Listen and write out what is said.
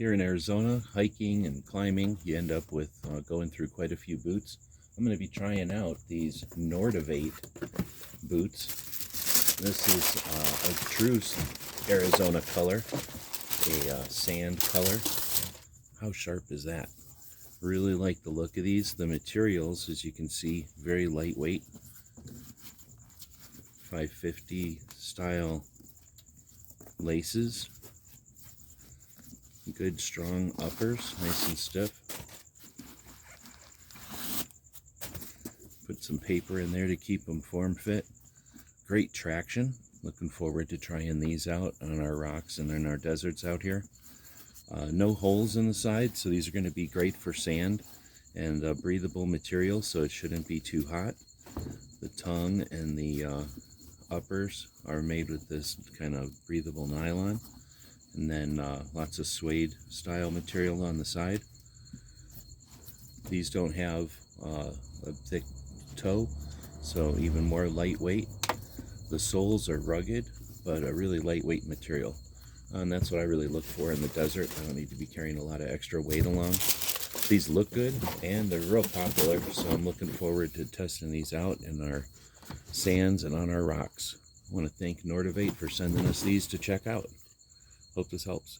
Here in Arizona, hiking and climbing, you end up with going through quite a few boots. I'm going to be trying out these NORTIV boots. This is a true Arizona color, a sand color. How sharp is that? Really like the look of these. The materials, as you can see, very lightweight. 550 style laces. Good strong uppers, nice and stiff. Put some paper in there to keep them form fit. Great traction. Looking forward to trying these out on our rocks and in our deserts out here. No holes in the side, so these are going to be great for sand and breathable material, so it shouldn't be too hot. The tongue and the uppers are made with this kind of breathable nylon, and then lots of suede style material on the side. These don't have a thick toe, so even more lightweight. The soles are rugged, but a really lightweight material. And that's what I really look for in the desert. I don't need to be carrying a lot of extra weight along. These look good, and they're real popular, so I'm looking forward to testing these out in our sands and on our rocks. I want to thank NORTIV for sending us these to check out. Hope this helps.